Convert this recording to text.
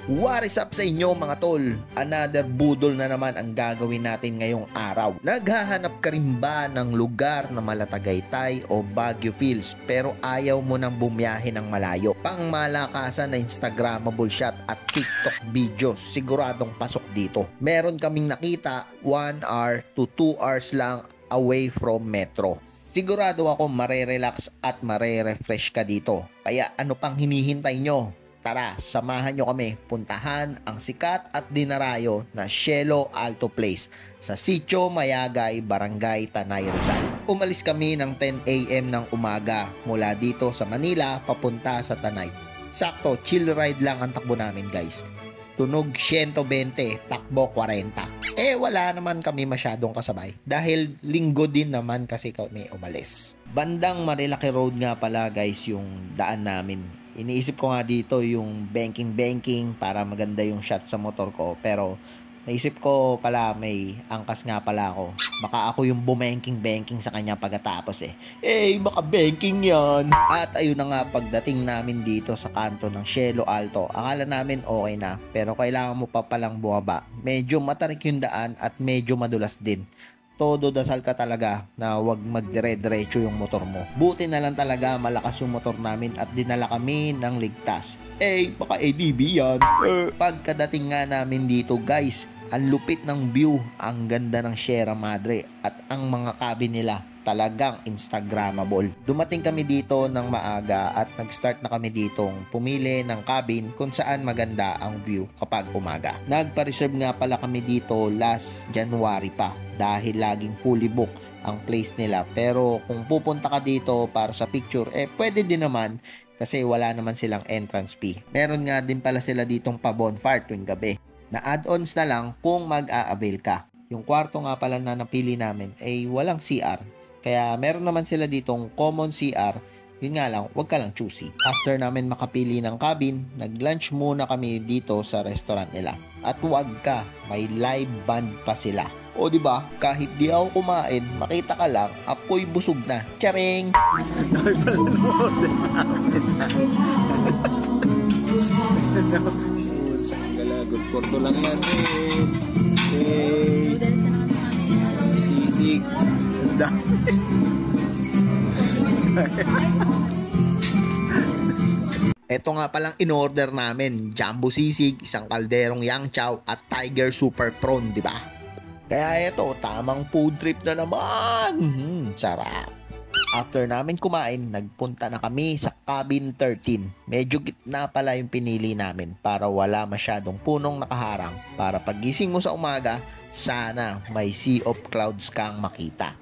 What is up sa inyo mga tol? Another budol na naman ang gagawin natin ngayong araw. Naghahanap ka rin ba ng lugar na malatagaytay o Baguio feels pero ayaw mo nang bumiyahe ng malayo? Pangmalakasan na Instagrammable shot at TikTok videos, siguradong pasok dito. Meron kaming nakita 1 hour to 2 hours lang away from metro. Sigurado ako marerelax at marerefresh ka dito. Kaya ano pang hinihintay nyo? Tara, samahan nyo kami puntahan ang sikat at dinarayo na Cielo Alto Place sa Sitio Mayagay, Barangay Tanay, Rizal. Umalis kami ng 10 AM ng umaga mula dito sa Manila papunta sa Tanay. Sakto, chill ride lang ang takbo namin guys. Tunog 120, takbo 40. Wala naman kami masyadong kasabay dahil linggo din naman kasi kami umalis. Bandang Marilaki Road nga pala guys yung daan namin. Iniisip ko nga dito yung banking para maganda yung shot sa motor ko. Pero naisip ko pala may angkas nga pala ako. Baka ako yung bumenking sa kanya pagkatapos baka banking yan. At ayun na nga pagdating namin dito sa kanto ng Cielo Alto. Akala namin okay na pero kailangan mo pa palang bumaba. Medyo matarik yung daan at medyo madulas din. Todo dasal ka talaga na wag magdire-diretso yung motor mo. Buti na lang talaga malakas yung motor namin at dinala kami ng ligtas. Baka ADB yan. Pagkadating nga namin dito guys, ang lupit ng view, ang ganda ng Sierra Madre at ang mga cabin nila talagang Instagrammable. Dumating kami dito ng maaga at nag-start na kami ditong pumili ng cabin kung saan maganda ang view kapag umaga. Nagpa-reserve nga pala kami dito last January pa dahil laging fully book ang place nila. Pero kung pupunta ka dito para sa picture, pwede din naman kasi wala naman silang entrance fee. Meron nga din pala sila ditong pa-bonfire tuwing gabi na add-ons na lang kung mag-a-avail ka. Yung kwarto nga pala na napili namin ay walang CR. Kaya meron naman sila ditong common CR. Yun nga lang, wag ka lang choosy. After namin makapili ng cabin, nag-lunch muna kami dito sa restaurant nila. At wag ka, may live band pa sila. O di ba? Kahit di ako kumain, makita ka lang, ako'y busog na. Charing! Good korto lang yan sisig. Ito nga palang in-order namin, jumbo sisig, isang kalderong yang chow at tiger super prawn, di ba? Kaya ito, tamang food trip na naman. Sarap. After namin kumain, nagpunta na kami sa cabin 13. Medyo gitna pala yung pinili namin para wala masyadong punong nakaharang para pagising mo sa umaga, sana may sea of clouds kang makita.